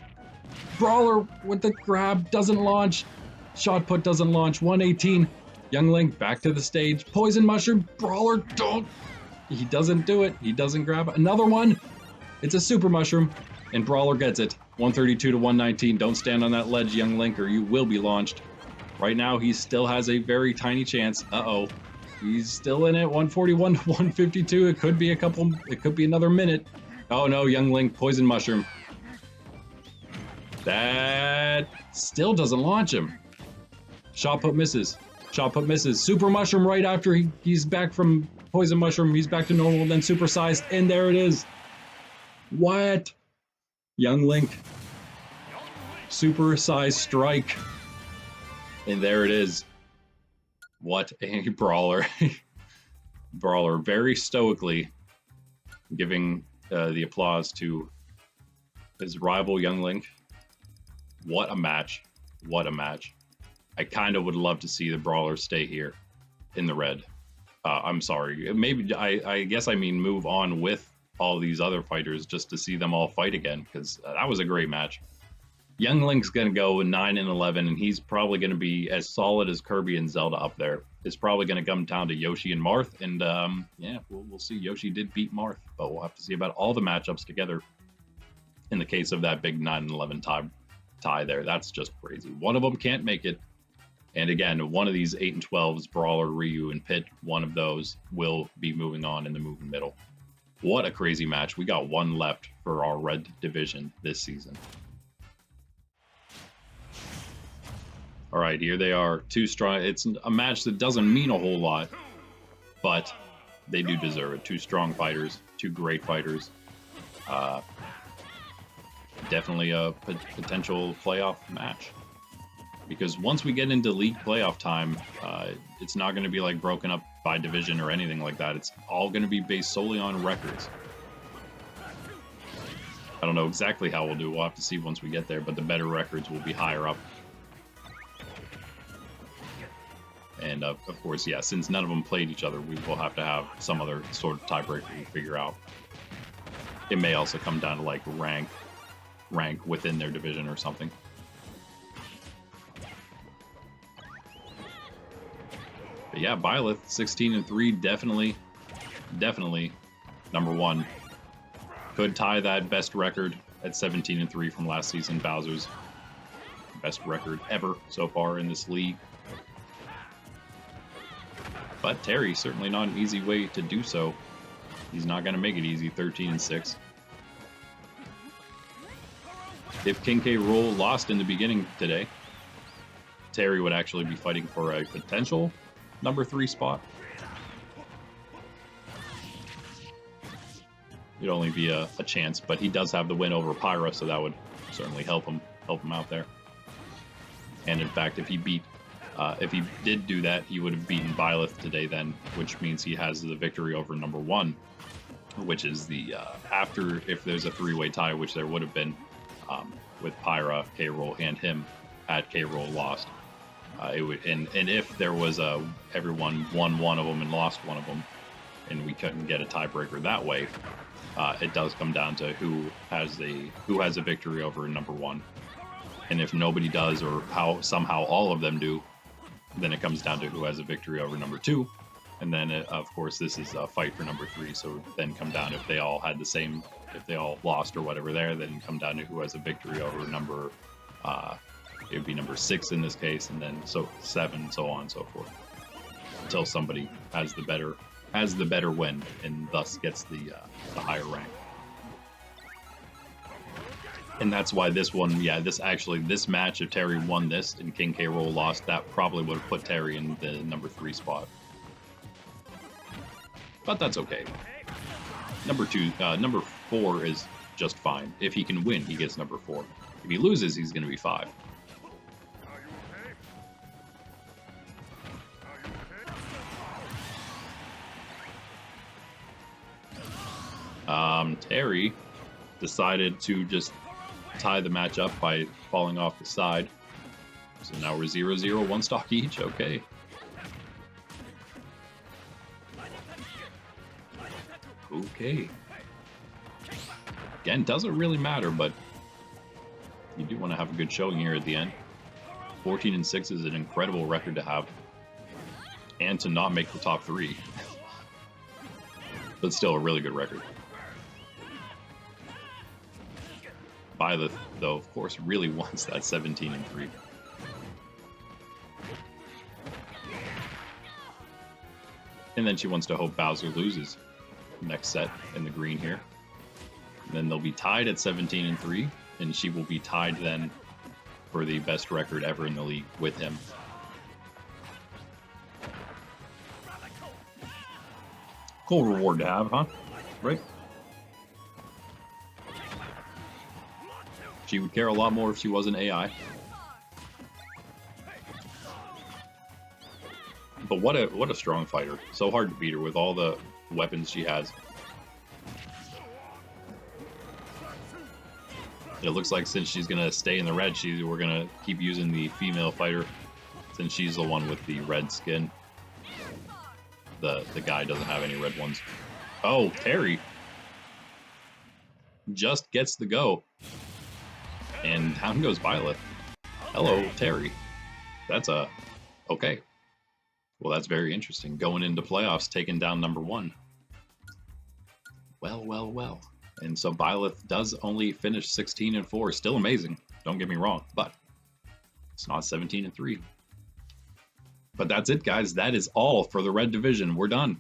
Brawler with the grab doesn't launch. Shot put doesn't launch. 118. Young Link back to the stage. Poison Mushroom. Brawler don't. He doesn't do it. He doesn't grab another one. It's a Super Mushroom, and Brawler gets it. 132-119. Don't stand on that ledge, Young Link, or you will be launched. Right now, he still has a very tiny chance. Uh-oh. He's still in it. 141-152. It could be another minute. Oh no, Young Link, Poison Mushroom. That still doesn't launch him. Shot put misses. Shot put misses. Super Mushroom right after he's back from Poison Mushroom. He's back to normal, then supersized, and there it is. What? Young Link. Supersized strike. And there it is. What a Brawler. Brawler very stoically giving the applause to his rival Young Link. What a match. What a match. I kind of would love to see the Brawler stay here in the red. I'm sorry. Maybe, I guess I mean move on with all these other fighters just to see them all fight again, because that was a great match. Young Link's going to go 9-11, and he's probably going to be as solid as Kirby and Zelda up there. It's probably going to come down to Yoshi and Marth, and yeah, we'll see. Yoshi did beat Marth, but we'll have to see about all the matchups together in the case of that big 9-11 tie there. That's just crazy. One of them can't make it, and again, one of these 8-12s, Brawler, Ryu, and Pit, one of those will be moving on in the moving middle. What a crazy match. We got one left for our red division this season. All right, here they are, two strong. It's a match that doesn't mean a whole lot, but they do deserve it. Two strong fighters, two great fighters. Definitely a potential playoff match. Because once we get into league playoff time, it's not going to be like broken up by division or anything like that. It's all going to be based solely on records. I don't know exactly how we'll do. We'll have to see once we get there, but the better records will be higher up. And of course, yeah, since none of them played each other, we will have to have some other sort of tiebreaker we figure out. It may also come down to like rank within their division or something. But yeah, Byleth, 16-3, definitely number one. Could tie that best record at 17-3 from last season. Bowser's best record ever so far in this league. But Terry, certainly not an easy way to do so. He's not going to make it easy, 13-6. If King K Rool lost in the beginning today, Terry would actually be fighting for a potential number 3 spot. It'd only be a chance, but he does have the win over Pyra, so that would certainly help him out there. And in fact, if he beat If he did do that, he would have beaten Byleth today then, which means he has the victory over number 1, which is the after, if there's a 3-way tie, which there would have been with Pyra, K Rool, and him, had K Rool lost. It would, and if there was everyone won one of them and lost one of them, and we couldn't get a tiebreaker that way, it does come down to who has a victory over number 1. And if nobody does, or how somehow all of them do, then it comes down to who has a victory over number 2. And then, of course, this is a fight for number 3. So then come down, if they all had the same, if they all lost or whatever there, then come down to who has a victory over number, it would be number 6 in this case, and then so 7, so on and so forth, until somebody has the better win, and thus gets the higher rank. And that's why this one, yeah, this match, if Terry won this and King K Rool lost, that probably would have put Terry in the number 3 spot. But that's okay. Number 4 is just fine. If he can win, he gets number 4. If he loses, he's going to be 5. Terry decided to just tie the match up by falling off the side. So now we're 0-0, 1 stock each. Okay. Okay. Again, doesn't really matter, but you do want to have a good showing here at the end. 14-6 is an incredible record to have, and to not make the top 3. But still a really good record. Byleth, though, of course, really wants that 17-3. And then she wants to hope Bowser loses next set in the green here. And then they'll be tied at 17-3, and she will be tied then for the best record ever in the league with him. Cool reward to have, huh? Right? She would care a lot more if she wasn't AI. But what a strong fighter. So hard to beat her with all the weapons she has. It looks like since she's going to stay in the red, we're going to keep using the female fighter, since she's the one with the red skin. The guy doesn't have any red ones. Oh, Terry just gets the go. And down goes Byleth. Hello, Terry. That's okay. Well, that's very interesting. Going into playoffs, taking down number 1. Well. And so Byleth does only finish 16-4. Still amazing. Don't get me wrong, but it's not 17-3. But that's it, guys. That is all for the red division. We're done.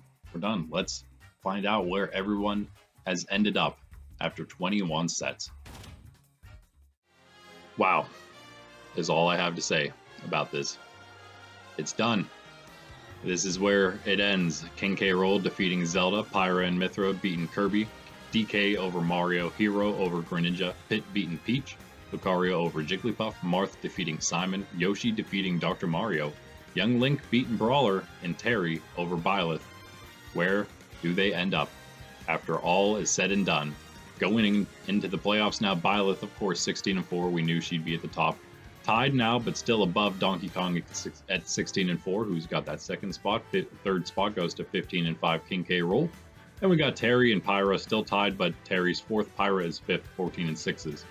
Let's find out where everyone has ended up after 21 sets. Wow, is all I have to say about this. It's done. This is where it ends. King K Rool defeating Zelda, Pyra and Mithra beating Kirby, DK over Mario, Hero over Greninja, Pit beating Peach, Lucario over Jigglypuff, Marth defeating Simon, Yoshi defeating Dr. Mario, Young Link beating Brawler, and Terry over Byleth. Where do they end up after all is said and done? Going into the playoffs now, Byleth, of course, 16-4. We knew she'd be at the top. Tied now, but still above Donkey Kong at 16-4, who's got that second spot. Third spot goes to 15-5 King K Rool. And we got Terry and Pyra still tied, but Terry's 4th, Pyra is 5th, 14-6.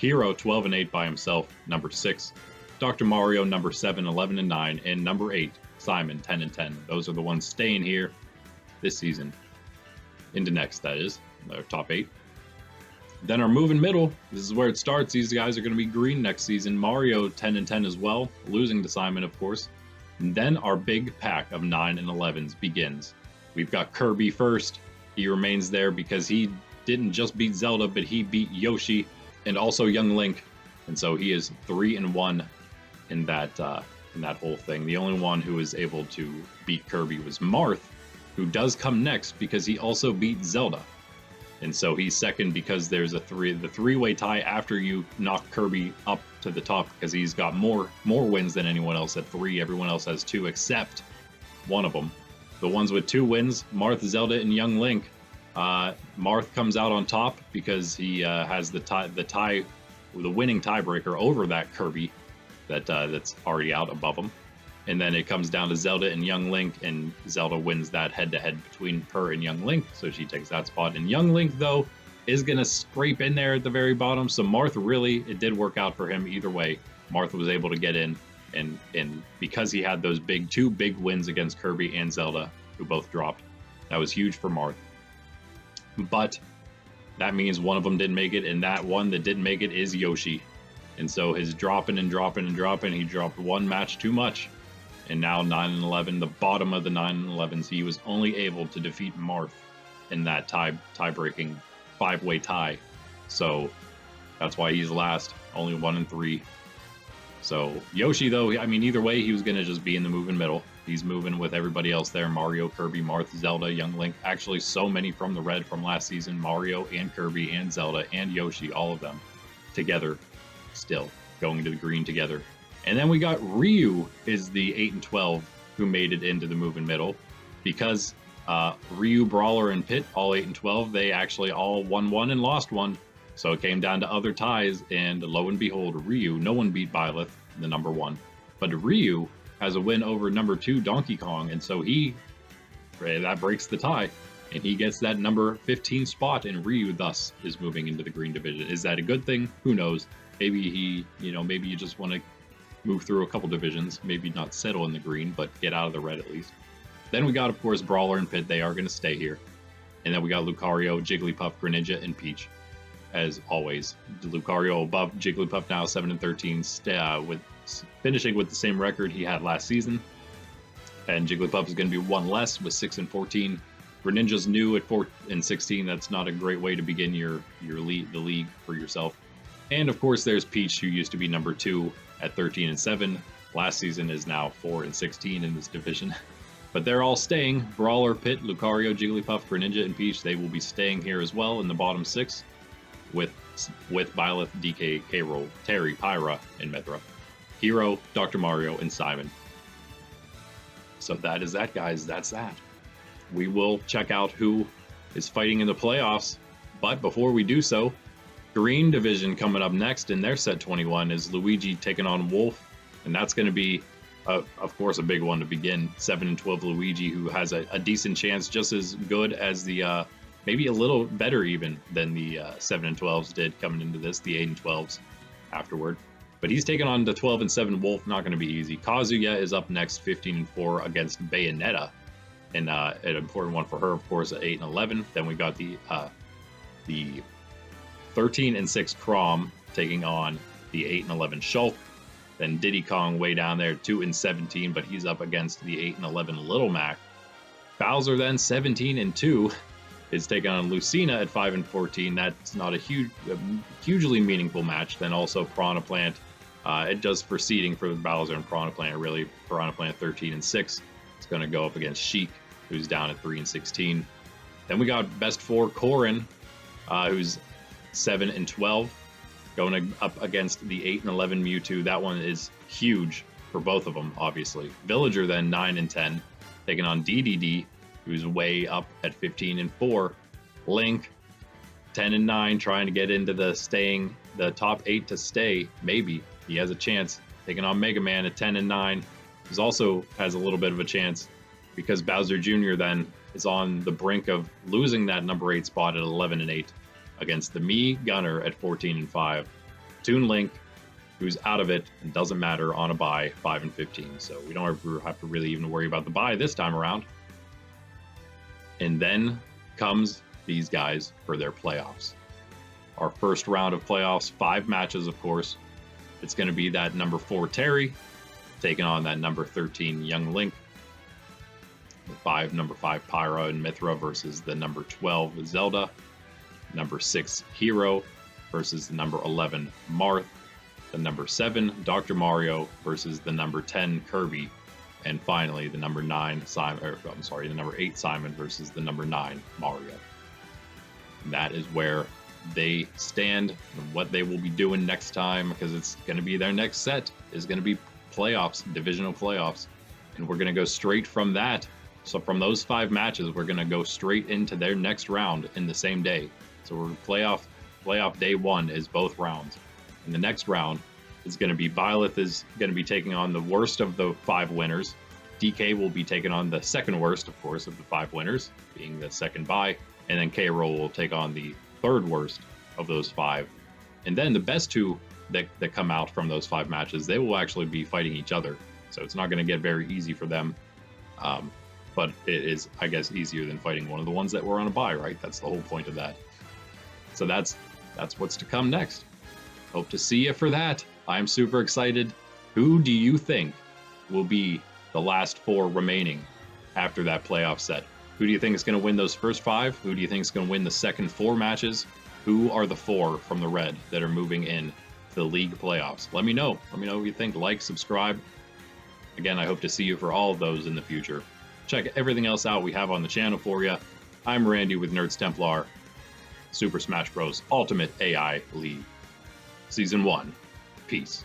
Hero, 12-8 by himself, number 6. Dr. Mario, number 7, 11-9. And number 8, Simon, 10-10. Those are the ones staying here this season. Into next, that is. Their top 8. Then our move in middle, this is where it starts. These guys are going to be green next season. Mario 10-10 as well, losing to Simon, of course. And then our big pack of 9 and 11s begins. We've got Kirby first. He remains there because he didn't just beat Zelda, but he beat Yoshi and also Young Link. And so he is 3-1 in that whole thing. The only one who was able to beat Kirby was Marth, who does come next because he also beat Zelda. And so he's second because there's the 3-way tie after you knock Kirby up to the top because he's got more wins than anyone else at 3. Everyone else has 2 except one of them. The ones with 2 wins, Marth, Zelda, and Young Link. Marth comes out on top because he has the winning tiebreaker over that Kirby that's already out above him. And then it comes down to Zelda and Young Link, and Zelda wins that head-to-head between her and Young Link, so she takes that spot. And Young Link, though, is going to scrape in there at the very bottom, so Marth really, it did work out for him either way. Marth was able to get in, and because he had those 2 big wins against Kirby and Zelda, who both dropped, that was huge for Marth. But that means one of them didn't make it, and that one that didn't make it is Yoshi. And so his dropping, he dropped 1 match too much. And now 9-11, the bottom of the 9-11s, he was only able to defeat Marth in that tie-breaking 5-way tie. So that's why he's last, only 1-3. So Yoshi, though, I mean, either way, he was going to just be in the moving middle. He's moving with everybody else there: Mario, Kirby, Marth, Zelda, Young Link. Actually, so many from the red from last season: Mario and Kirby and Zelda and Yoshi, all of them together, still going to the green together. And then we got Ryu is the 8-12 who made it into the moving middle, because Ryu, Brawler, and Pit, all 8-12, they actually all won 1 and lost 1. So it came down to other ties, and lo and behold, Ryu, no one beat Byleth, the number 1. But Ryu has a win over number 2, Donkey Kong, and so that breaks the tie, and he gets that number 15 spot, and Ryu thus is moving into the green division. Is that a good thing? Who knows? Maybe maybe you just want to move through a couple divisions, maybe not settle in the green, but get out of the red at least. Then we got, of course, Brawler and Pit. They are going to stay here. And then we got Lucario, Jigglypuff, Greninja, and Peach, as always. Lucario above Jigglypuff now, 7-13, finishing with the same record he had last season. And Jigglypuff is going to be 1 less with 6-14. Greninja's new at 4-16. That's not a great way to begin the league for yourself. And of course, there's Peach, who used to be number 2 at 13-7. Last season is now 4-16 in this division. But they're all staying. Brawler, Pit, Lucario, Jigglypuff, Greninja, and Peach, they will be staying here as well in the bottom 6 with Byleth, DK, K Rool, Terry, Pyra, and Mithra, Hero, Dr. Mario, and Simon. So that is that, guys. That's that. We will check out who is fighting in the playoffs. But before we do so, green division coming up next in their set 21 is Luigi taking on Wolf, and that's going to be, of course, a big one to begin. 7-12 Luigi, who has a decent chance, just as good as the, maybe a little better even than the 7-12s did coming into this, the 8-12s afterward. But he's taking on the 12-7 Wolf, not going to be easy. Kazuya is up next, 15-4 against Bayonetta, and an important one for her, of course, at 8-11. Then we got the 13-6 Chrom taking on the 8-11 Shulk. Then Diddy Kong way down there, 2-17, but he's up against the 8-11 Little Mac. Bowser then 17-2 is taking on Lucina at 5-14. That's not a hugely meaningful match. Then also Piranha Plant, just for seeding for Bowser and Piranha Plant, really. Piranha Plant 13-6. It's going to go up against Sheik, who's down at 3-16. Then we got best 4 Corrin, who's 7-12, going up against the 8-11 Mewtwo. That one is huge for both of them, obviously. Villager then 9-10, taking on Dedede, who's way up at 15-4. Link 10-9, trying to get into the top 8 to stay. Maybe he has a chance, taking on Mega Man at 10-9. He also has a little bit of a chance because Bowser Jr. then is on the brink of losing that number 8 spot at 11-8 against the Mii Gunner at 14-5. Toon Link, who's out of it and doesn't matter, on a bye, 5-15. So we don't have to really even worry about the bye this time around. And then comes these guys for their playoffs. Our first round of playoffs, 5 matches, of course. It's going to be that number 4 Terry taking on that number 13 Young Link. Number 5 Pyra and Mithra versus the number 12 Zelda. Number 6 Hero versus the number 11 Marth. The number 7 Dr. Mario versus the number 10 Kirby. And finally, the number 9 the number 8 Simon versus the number 9 Mario. And that is where they stand and what they will be doing next time, because it's going to be their next set is going to be playoffs, divisional playoffs, and we're going to go straight from that. So from those 5 matches, we're going to go straight into their next round in the same day. So we're playoff day 1 is both rounds, and the next round is going to be Byleth is going to be taking on the worst of the 5 winners. DK will be taking on the second worst, of course, of the 5 winners, being the second bye, and then K Rool will take on the third worst of those 5. And then the best 2 that come out from those 5 matches, they will actually be fighting each other. So it's not going to get very easy for them. But it is, I guess, easier than fighting one of the ones that were on a bye, right? That's the whole point of that. So that's what's to come next. Hope to see you for that. I'm super excited. Who do you think will be the last 4 remaining after that playoff set? Who do you think is going to win those first 5? Who do you think is going to win the second 4 matches? Who are the 4 from the red that are moving in to the league playoffs? Let me know. Let me know what you think. Like, subscribe. Again, I hope to see you for all of those in the future. Check everything else out we have on the channel for you. I'm Randy with Nerds Templar, Super Smash Bros. Ultimate AI League. Season 1. Peace.